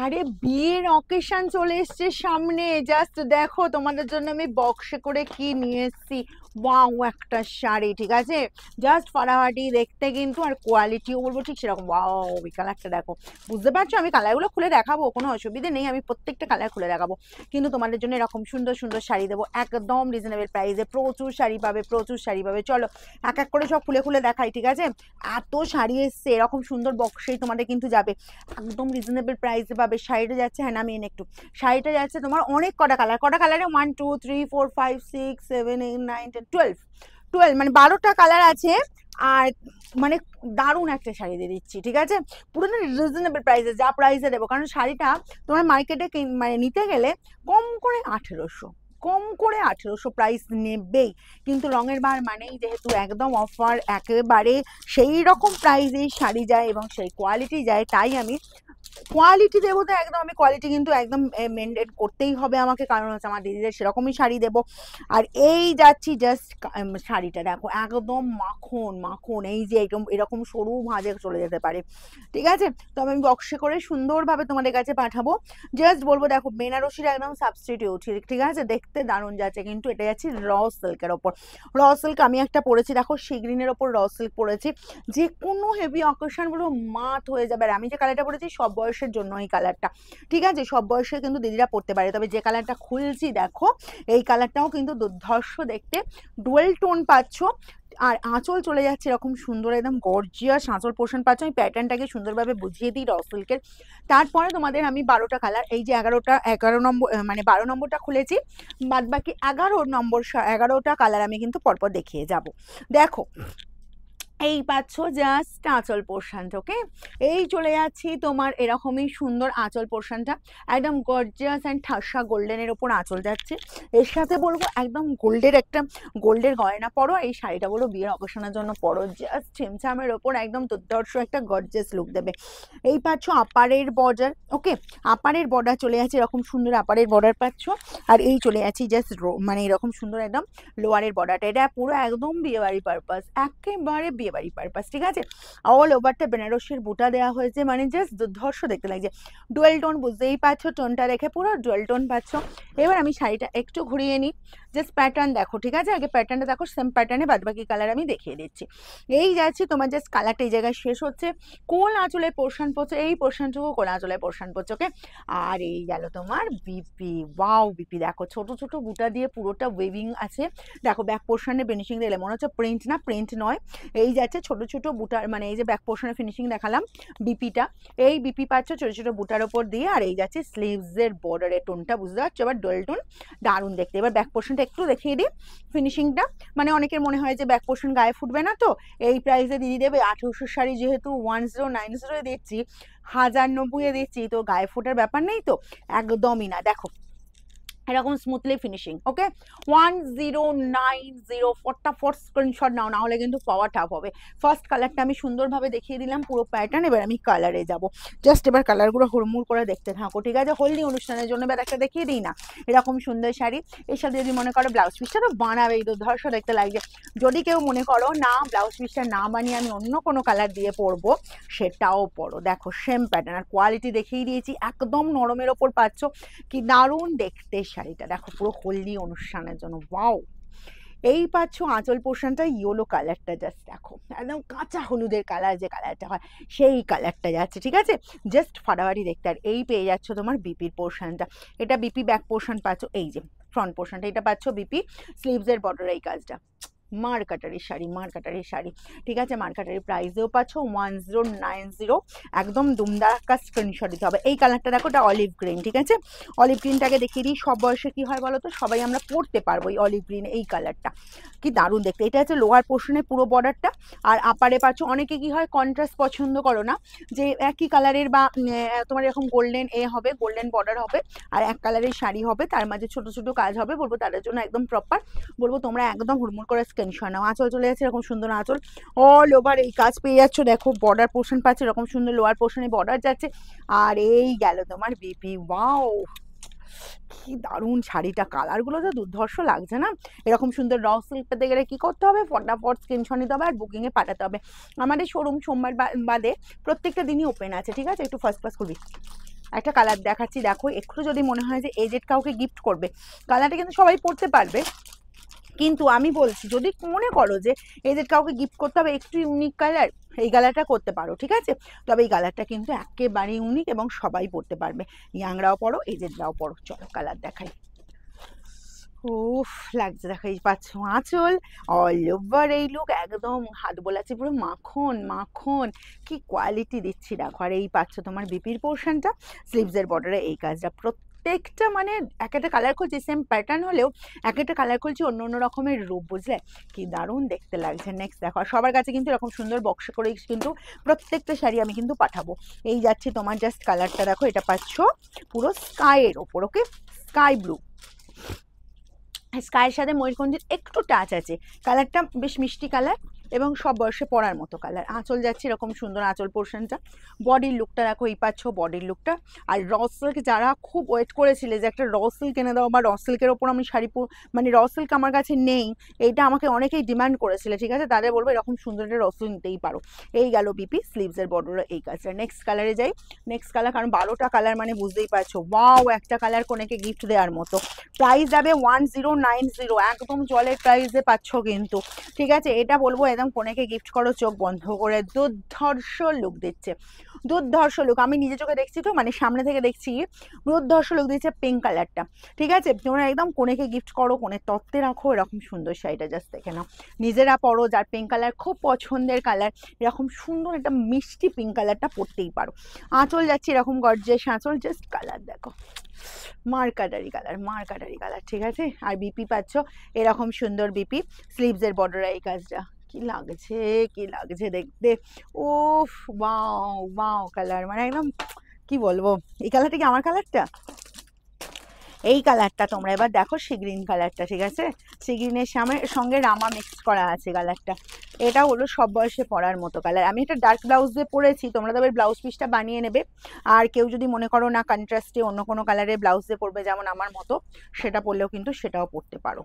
আরে বিয়ের অকেশন চলে এসছে সামনে, জাস্ট দেখো তোমাদের জন্য আমি বক্সে করে কি নিয়ে এসেছি। ওয়াও, একটা শাড়ি, ঠিক আছে, জাস্ট ফাটাফাটি দেখতে কিন্তু, আর কোয়ালিটিও বলবো ঠিক সেরকম। ওয়াও, এই কালারটা দেখো, বুঝতে পারছো আমি কালারগুলো খুলে দেখাবো, কোনো অসুবিধে নেই, আমি প্রত্যেকটা কালার খুলে দেখাবো। কিন্তু তোমাদের জন্য এরকম সুন্দর সুন্দর শাড়ি দেবো একদম রিজনেবল প্রাইসে, প্রচুর শাড়ি পাবে, প্রচুর শাড়ি পাবে। চলো এক এক করে সব খুলে খুলে দেখাই, ঠিক আছে। এত শাড়ি এসছে, এরকম সুন্দর বক্সেই তোমাদের কিন্তু যাবে, একদম রিজনেবল প্রাইসে পাবে। শাড়িটা যাচ্ছে, হ্যাঁ নামিয়ে একটু, শাড়িটা যাচ্ছে তোমার অনেক কটা কালার, কটা কালারে 1 2 3 4 5 6 7 8 9 10 12 12, মানে 12টা কালার আছে। আর মানে দারুণ একটা শাড়ি দিয়ে দিচ্ছি, ঠিক আছে, পুরো না রিজনেবল প্রাইসে, যা প্রাইসে দেবো, কারণ শাড়িটা তোমার মার্কেটে মানে নিতে গেলে কম করে 1800, কম করে 1800 প্রাইস নেবেই। কিন্তু রঙের বার মানেই যেহেতু একদম অফার, একেবারে সেই রকম প্রাইসেই শাড়ি যায় এবং সেই কোয়ালিটি যায়, তাই আমি কোয়ালিটি দেবো তো একদম, আমি কোয়ালিটি কিন্তু একদম মেনটেন করতেই হবে আমাকে, কারণ হচ্ছে আমার দিদিদের সেরকমই শাড়ি দেবো। আর এই যাচ্ছি জাস্ট, শাড়িটা দেখো একদম মাখন মাখন, এই যে এরকম এরকম সরু ভাঁজে চলে যেতে পারে, ঠিক আছে। তো আমি বক্সে করে সুন্দরভাবে তোমাদের কাছে পাঠাবো। জাস্ট বলবো দেখো বেনারসির একদম সাবস্টিটিউট, ঠিক আছে, দেখতে দারুণ যাচ্ছে। কিন্তু এটা যাচ্ছে র সিল্কের ওপর, র সিল্ক আমি একটা পরেছি দেখো, সি গ্রিনের ওপর র সিল্ক পরেছি, যে কোনো হেভি অকেশন গুলো মাত হয়ে যাবে। আর আমি যে কালারটা পরেছি সব বয়সের জন্য এই কালারটা, ঠিক আছে, সব বয়সে কিন্তু দিদিরা পরতে পারে। তবে যে কালারটা খুলছি দেখো, এই কালারটাও কিন্তু দুর্ধর্ষ দেখতে, ডুয়েল টোন পাচ্ছ। আর আঁচল চলে যাচ্ছে এরকম সুন্দর, একদম গর্জিয়াস আঁচল পোর্শন পাচ্ছ। আমি প্যাটার্নটাকে সুন্দরভাবে বুঝিয়ে দিই র সিল্কের। তারপরে তোমাদের আমি 12টা কালার, এই যে 11 নম্বর মানে 12 নম্বরটা খুলেছি, বাদ বাকি 11টা কালার আমি কিন্তু পরপর দেখিয়ে যাব। দেখো এই পাচ্ছ জাস্ট আঁচল পোর্শনটা, ওকে, এই চলে যাচ্ছি তোমার এরকমই সুন্দর আঁচল পোর্শনটা, একদম গর্জিয়াস অ্যান্ড ঠাসা গোল্ডেনের ওপর আঁচল যাচ্ছে। এর সাথে বলবো একদম গোল্ডের একটা গোল্ডের গয়না পরো, এই শাড়িটা বলো বিয়ের অকেশনের জন্য পরো, জাস্ট ছিমছামের ওপর একদম দুর্ধর্ষ একটা গর্জিয়াস লুক দেবে। এই পাচ্ছ আপারের বর্ডার, ওকে, আপারের বর্ডার চলে যাচ্ছে এরকম সুন্দর আপারের বর্ডার পাচ্ছ। আর এই চলে যাচ্ছি জাস্ট মানে এরকম সুন্দর একদম লোয়ারের বর্ডারটা, এটা পুরো একদম বিয়েবাড়ি পারপাস, একেবারে বিয়েবাড়ি পারপাস, ঠিক আছে। অল ওভারটা বেনারসির বুটা দেওয়া হয়েছে, মানে জাস্ট দুর্ধর্ষ দেখতে লাগছে। ডুয়েল টোন বুঝতেই পারছো, টোনটা রেখে পুরো ডুয়েল টোন পাচ্ছ। এবার আমি শাড়িটা একটু ঘুরিয়ে নিই, জাস্ট প্যাটার্ন দেখো, ঠিক আছে, আগে প্যাটার্নটা দেখো, সেম প্যাটার্নে বাদবাকি কালার আমি দেখিয়ে দিচ্ছি। এই যাচ্ছি তোমার জাস্ট কালারটা এই জায়গায় শেষ হচ্ছে, কোল আঁচলের পোর্শন পড়ছে, এই পোর্শনটুকু কোল আঁচলের পোর্শন পড়ছে, ওকে। আর এই গেল তোমার বিপি, ওয়াও বিপি দেখো, ছোট ছোট বুটা দিয়ে পুরোটা ওয়েভিং আছে। দেখো ব্যাক পোর্শনে ফিনিশিং দিলে মনে হচ্ছে প্রিন্ট, না প্রিন্ট নয়, এই যাচ্ছে ছোট ছোট বুটার, মানে এই যে ব্যাক পোর্শনে ফিনিশিং দেখালাম বিপিটা, এই বিপি পাচ্ছ ছোট ছোট বুটার ওপর দিয়ে। আর এই যাচ্ছে স্লিভসের বর্ডারের টোনটা, বুঝতে পারছো, এবার ডুয়েল টোন, দারুণ দেখতে। এবার ব্যাক পোর্শনটা একটু দেখিয়ে দিই ফিনিশিংটা, মানে অনেকের মনে হয় যে ব্যাক পোর্শন গায়ে ফুটবে না, তো এই প্রাইসে দিদি দেবে 1800 শাড়ি যেহেতু 1090 দিচ্ছি, 1090 দিচ্ছি, তো গায়ে ফোটার ব্যাপার নেই তো, একদমই না। দেখো এরকম স্মুথলি ফিনিশিং, ওকে, 1090, ফটাফট স্ক্রিনশট নাও, না হলে কিন্তু পাওয়া টাফ হবে। ফার্স্ট কালারটা আমি সুন্দরভাবে দেখিয়ে দিলাম পুরো প্যাটার্ন, এবার আমি কালারে যাব। জাস্ট এবার কালারগুলো হুড়মুড় করে দেখতে থাকো, ঠিক আছে। হলদি অনুষ্ঠানের জন্য এবার একটা দেখিয়ে দিই না, এরকম সুন্দর শাড়ি, এর সাথে যদি মনে করো ব্লাউজ পিসটা তো বানাবে, এই দুর্ধর্ষ দেখতে লাগছে। যদি কেউ মনে করো না ব্লাউজ পিসটা না বানিয়ে আমি অন্য কোনো কালার দিয়ে পরবো, সেটাও পরো। দেখো সেম প্যাটার্ন, আর কোয়ালিটি দেখিয়ে দিয়েছি, একদম নরমের ওপর পাচ্ছ, কি দারুণ দেখতে শাড়িটা, দেখো পুরো হলদি অনুষ্ঠানের জন্য, ওয়াও। এই পাচ্ছ আঁচল পোর্শনটা ইয়েলো কালারটা, জাস্ট দেখো একদম কাঁচা হলুদের কালার, যে কালারটা হয় সেই কালারটা যাচ্ছে, ঠিক আছে, জাস্ট ফাটাফাটি দেখতে। আর এই পেয়ে যাচ্ছ তোমার বিপির পোর্শনটা, এটা বিপি ব্যাক পোর্শন পাচ্ছ, এই যে ফ্রন্ট পোর্শনটা এটা পাচ্ছ বিপি, স্লিভসের বর্ডার এই কাজটা, মারকাটারি শাড়ি, মারকাটারি শাড়ি, ঠিক আছে, মারকাটারি প্রাইসেও পাচ্ছ 1090, একদম দুমদাকা স্ক্রিনশট দিতে হবে। এই কালারটা দেখো, এটা অলিভ গ্রিন, ঠিক আছে, অলিভ গ্রিনটাকে দেখিয়ে দিই, সব বয়সে কি হয় বলো তো, সবাই আমরা পরতে পারবো এই অলিভ গ্রিন এই কালারটা, কি দারুণ দেখতে। এটা হচ্ছে লোয়ার পোর্শনের পুরো বর্ডারটা, আর আপারে পাচ্ছ, অনেকে কি হয় কন্ট্রাস্ট পছন্দ করো না, যে একই কালারের বা তোমার এরকম গোল্ডেন হবে, গোল্ডেন বর্ডার হবে, আর এক কালারের শাড়ি হবে, তার মাঝে ছোট ছোট কাজ হবে, বলবো তাদের জন্য একদম প্রপার, বলবো তোমরা একদম হুড়মুড় করে স্ক্রিনশট নাও। আঁচল চলে যাচ্ছে এরকম সুন্দর আঁচল, অল ওভার এই কাজ পেয়ে যাচ্ছ, দেখো বর্ডার পোর্শন পাচ্ছে এরকম সুন্দর, লোয়ার পোর্শনে বর্ডার যাচ্ছে। আর এই গেল তোমার বিপি, ওয়াও কি দারুণ শাড়িটা, কালারগুলো তো দুর্ধর্ষ লাগছে না। এরকম সুন্দর র সিল্ক পেতে গেলে কি করতে হবে, ফটাফট স্ক্রিনশট নিতে হবে আর বুকিংয়ে পাঠাতে হবে। আমাদের শোরুম সোমবার বাদে প্রত্যেকটা দিনই ওপেন আছে, ঠিক আছে, একটু ফার্স্ট ক্লাস করবি। একটা কালার দেখাচ্ছি, দেখো একটু যদি মনে হয় যে এজেড কাউকে গিফট করবে, কালারটা কিন্তু সবাই পরতে পারবে, কিন্তু আমি বলছি যদি মনে করো যে এজেড কাউকে গিফট করতে হবে একটু ইউনিক কালার, এই কালারটা করতে পারো, ঠিক আছে। তবে এই কালারটা কিন্তু একেবারে ইউনিক এবং সবাই পরতে পারবে, ইয়াংরাও পরো এজেডরাও পরো। চলো কালার দেখাই। উফ লাগছে, দেখাই পাচ্ছ আঁচল অল ওভার এই লুক, একদম হাত বোলাচ্ছি পুরো মাখন মাখন, কি কোয়ালিটি দিচ্ছি দেখো। আর এই পাচ্ছ তোমার বিপির পোর্শনটা, স্লিভসের বর্ডারে এই কাজটা, প্রত্যেকটা মানে এক একটা কালার খুলছি সেম প্যাটার্ন হলেও এক একটা কালার খুলছি অন্য অন্য রকমের রূপ, বুঝলে কি দারুণ দেখতে লাগছে। নেক্সট দেখো, আর সবার কাছে কিন্তু এরকম সুন্দর বক্সে করে কিন্তু প্রত্যেকটা শাড়ি আমি কিন্তু পাঠাবো। এই যাচ্ছে তোমার জাস্ট কালারটা দেখো, এটা পাচ্ছ পুরো স্কাইয়ের ওপর, ওকে স্কাই ব্লু, স্কাইয়ের সাথে ময়ূরকণ্ঠের একটু টাচ আছে, কালারটা বেশ মিষ্টি কালার এবং সব বয়সে পরার মতো কালার। আঁচল যাচ্ছে এরকম সুন্দর আঁচল পোর্শনটা, বডির লুকটা দেখো, এই পাচ্ছ বডির লুকটা। আর র সিল্ক যারা খুব ওয়েট করেছিলে যে একটা র সিল্ক এনে দাও বা র সিল্কের ওপর আমি শাড়ি মানে র সিল্ক আমার কাছে নেই, এইটা আমাকে অনেকেই ডিমান্ড করেছিলে, ঠিক আছে, তাদের বলবো এরকম সুন্দর একটা র সিল্ক নিতেই পারো। এই গেল বিপি স্লিভসের বর্ডারে এই কাজটা। নেক্সট কালারে যাই, নেক্সট কালার, কারণ 12টা কালার মানে বুঝতেই পারছো, ওয়াও একটা কালার কোনেকে গিফট দেওয়ার মতো। প্রাইস যাবে 1090, একদম জলের প্রাইসে পাচ্ছ কিন্তু, ঠিক আছে। এটা বলবো একদম কোনেকে গিফট করো চোখ বন্ধ করে, দুর্ধর্ষ লুক দিচ্ছে, দুর্ধর্ষ লুক, আমি নিজে চোখে দেখছি তো, মানে সামনে থেকে দেখছি, দুর্ধর্ষ লুক দিচ্ছে পিঙ্ক কালারটা, ঠিক আছে। তোমরা একদম কোনেকে গিফট করো, কোনের তত্ত্বে রাখো, এরকম সুন্দর শাড়িটা জাস্ট দেখে নাও, নিজেরা পরো, যার পিঙ্ক কালার খুব পছন্দের কালার, এরকম সুন্দর একটা মিষ্টি পিঙ্ক কালারটা পরতেই পারো। আঁচল যাচ্ছে এরকম গর্জিয়াস আঁচল, জাস্ট কালার দেখো, মার্কাটারি কালার, মার্কাটারি কালার, ঠিক আছে। আর বিপি পাচ্ছ এরকম সুন্দর বিপি, স্লিভসের বর্ডারে এই কাজটা, কি লাগছে কি লাগছে দেখতে, উফ ওয়াও ওয়াও কালার, মানে একদম কি বলবো, এই কালারটা কি আমার কালারটা, এই কালারটা তোমরা এবার দেখো, সি গ্রিন কালারটা, ঠিক আছে, সি গ্রিনের সঙ্গে রামা মিক্স করা আছে কালারটা, এটা হলো সব বয়সে পরার মতো কালার। আমি একটা ডার্ক ব্লাউজ দিয়ে পরেছি, তোমরা তবে ব্লাউজ পিসটা বানিয়ে নেবে। আর কেউ যদি মনে করো না কন্ট্রাস্টে অন্য কোনো কালারের ব্লাউজ দিয়ে পরবে যেমন আমার মতো, সেটা পরলেও কিন্তু সেটাও পরতে পারো।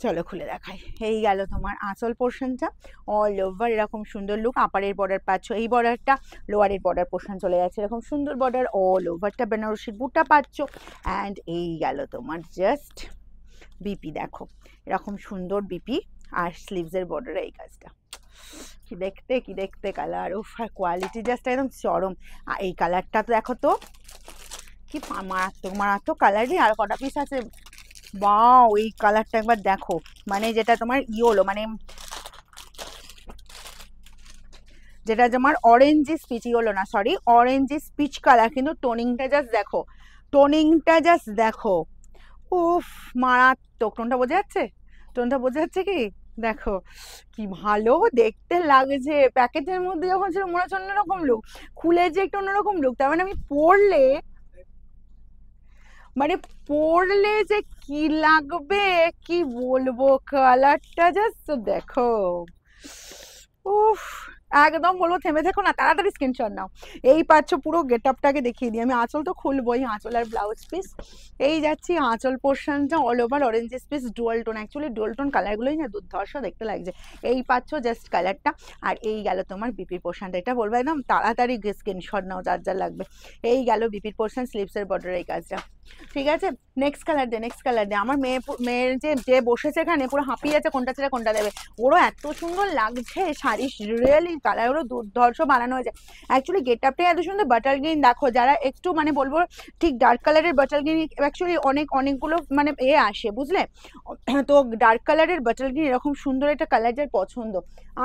চলো খুলে দেখাই। এই গেল তোমার আঁচল পোর্শনটা, অল ওভার এরকম সুন্দর লুক, আপারের বর্ডার পাচ্ছ এই বর্ডারটা, লোয়ারের বর্ডার পোর্শন চলে যাচ্ছে এরকম সুন্দর বর্ডার, অল ওভারটা বেনারসির বুটা পাচ্ছ। অ্যান্ড এই গেল তোমার জাস্ট বিপি, দেখো এরকম সুন্দর বিপি, আর স্লিভসের বর্ডারে এই কাজটা, কি দেখতে কি দেখতে কালার, ও কোয়ালিটি জাস্ট একদম চরম। আর এই কালারটা তো দেখো তো কি মারাত্মক মারাত্মক কালারই। আর কটা পিস আছে, বাও এই কালারটা একবার দেখো, মানে যেটা তোমার ইয়েলো, মানে যেটা তোমার অরেঞ্জি স্পিচ, ইয়েলো না সরি অরেঞ্জি স্পিচ কালার, কিন্তু টোনিংটা জাস্ট দেখো, টোনিংটা জাস্ট দেখো, উফ মারাত্মক। টোনটা বোঝা যাচ্ছে, টোনটা বোঝা যাচ্ছে কি দেখো, কি ভালো দেখতে লাগছে। প্যাকেটের মধ্যে যখন ছিল মনে হচ্ছে অন্যরকম লুক, খুলে যে একটু অন্যরকম লুক, তার মানে আমি পরলে, মানে পরলে যে কি লাগবে কি বলবো, কালারটা জাস্ট দেখো, উফ একদম বলবো থেমে থেকো না, তাড়াতাড়ি স্ক্রিনশট নাও। এই পাচ্ছ পুরো গেট আপটাকে দেখিয়ে দিই আমি, আঁচল তো খুলবোই, আঁচল আর ব্লাউজ পিস। এই যাচ্ছি আঁচল পোর্শনটা all over orange piece, dual tone, actually dual tone কালারগুলোই না দুর্ধর্ষ দেখতে লাগছে। এই পাচ্ছ জাস্ট কালারটা। আর এই গেল তোমার বিপির পোর্শনটা, এটা বলবো একদম তাড়াতাড়ি স্ক্রিনশট নাও যার যার লাগবে। এই গেল বিপির পোর্শন, স্লিভসের বর্ডার এই কাজটা, ঠিক আছে। নেক্সট কালার দে, নেক্সট কালার দে। আমার মেয়ের যে বসেছে এখানে পুরো হাঁপিয়ে আছে কোনটা ছেড়ে কোনটা দেবে, ওরও এত সুন্দর লাগছে শাড়ি, রিয়েলি কালারগুলো দুর্ধর্ষ বানানো হয়েছে। অ্যাকচুয়ালি গেট আপটাই এত সুন্দর, বাটার গ্রিন দেখো, যারা একটু মানে বলবো ঠিক ডার্ক কালারের বাটার গ্রিন, অ্যাকচুয়ালি অনেকগুলো মানে আসে বুঝলে, তো ডার্ক কালারের বাটার গ্রিন এরকম সুন্দর একটা কালার যার পছন্দ।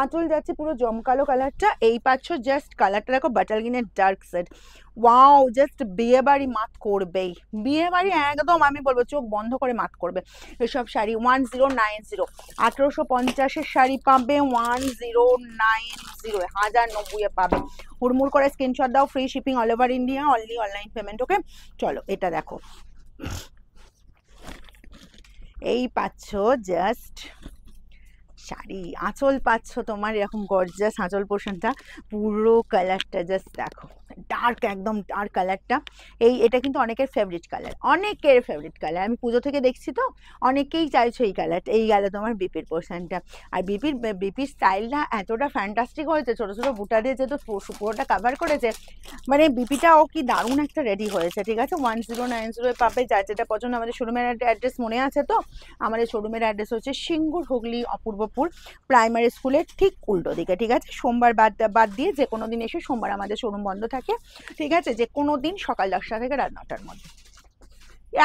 আঁচল যাচ্ছে পুরো জমকালো কালারটা, এই পাচ্ছ জাস্ট কালারটা দেখো, বাটার গ্রিনের ডার্ক সেট, ওয়াও জাস্ট বিয়ে বাড়ি মাত করবেই, বিয়ে বাড়ি একদম আমি বলবো চোখ বন্ধ করে মাত করবে এসব শাড়ি। 1090, 1850-এর শাড়ি পাবে 1090, 1090-এ পাবে। হুড়মুড় করে স্ক্রিনশট দাও, free shipping all over India, only online payment, okay. চলো এটা দেখো, এই পাচ্ছ জাস্ট শাড়ি, আঁচল পাচ্ছ তোমার এরকম গর্জিয়াস আঁচল পোর্শনটা, পুরো কালারটা জাস্ট দেখো, ডার্ক, একদম ডার্ক কালারটা। এটা কিন্তু অনেকের ফেভারিট কালার, আমি পুজো থেকে দেখছি তো অনেকেই চাইছো এই কালারটা। এই গেল তোমার বিপির পোর্শনটা। আর বিপির স্টাইলটা এতটা ফ্যান্টাস্টিক হয়েছে, ছোট ছোট বুটা দিয়ে যেহেতু পুরোটা কাভার করেছে, মানে বিপিটাও কি দারুণ একটা রেডি হয়েছে। ঠিক আছে, 1090 পাবে, যার যেটা পছন্দ। আমাদের শোরুমের অ্যাড্রেস মনে আছে তো? আমাদের শোরুমের অ্যাড্রেস হচ্ছে সিঙ্গুর, হুগলি, অপূর্বপুর প্রাইমারি স্কুলের ঠিক উল্টো দিকে। ঠিক আছে, সোমবার বাদ দিয়ে যে কোনো দিন এসে, সোমবার আমাদের শোরুম বন্ধ থাকে। ঠিক আছে, যে কোনো দিন সকাল 10টা থেকে রাত 9টার মধ্যে।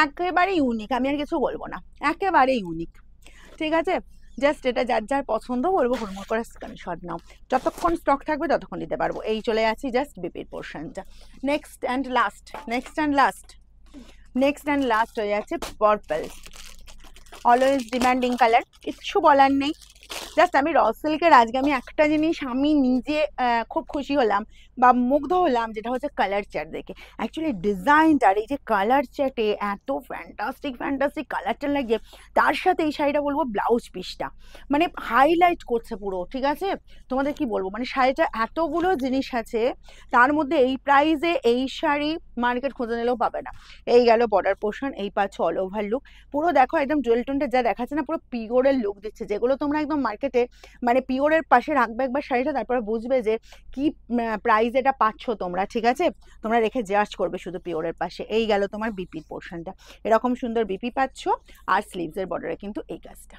একেবারে ইউনিক, আমি আর কিছু বলবো না, একেবারে ইউনিক। ঠিক আছে, জাস্ট এটা যার যার পছন্দ বলবো হুড়মুড় করে স্ক্রিনশট নাও, যতক্ষণ স্টক থাকবে ততক্ষণ দিতে পারবো। এই চলে যাচ্ছি জাস্ট বিপির পোর্শনটা। নেক্সট অ্যান্ড লাস্ট হয়ে যাচ্ছে পার্পল। অলওয়েজ ডিমান্ডিং কালার, কিচ্ছু বলার নেই। জাস্ট আমি র সিল্কের আজকে আমি একটা জিনিস আমি নিজে খুব খুশি হলাম বা মুগ্ধ হলাম, যেটা হচ্ছে কালার চার্ট দেখে। অ্যাকচুয়ালি ডিজাইনটার এই যে কালার চার্টে এত ফ্যান্টাস্টিক কালারটা লাগে, তার সাথে এই শাড়িটা বলবো ব্লাউজ পিসটা মানে হাইলাইট করছে পুরো। ঠিক আছে, তোমাদের কি বলবো, মানে শাড়িটা এতগুলো জিনিস আছে, তার মধ্যে এই প্রাইসে এই শাড়ি মার্কেট খুঁজে নিলেও পাবে না। এই গেল বর্ডার পোর্শন, এই পাচ্ছ অল ওভার লুক। পুরো দেখো একদম জুয়েল টোনটা যা দেখাচ্ছে না, পুরো পিওরের লুক দিচ্ছে, যেগুলো তোমরা একদম মার্কেটে মানে পিওরের পাশে রাখবে একবার শাড়িটা, তারপরে বুঝবে যে কি প্রাইস এটা পাচ্ছ তোমরা। ঠিক আছে, তোমরা রেখে জাজ করবে শুধু পিওরের পাশে। এই গেল তোমার বিপির পোর্শনটা, এরকম সুন্দর বিপি পাচ্ছ, আর স্লিভসের বর্ডারে কিন্তু এই কাজটা।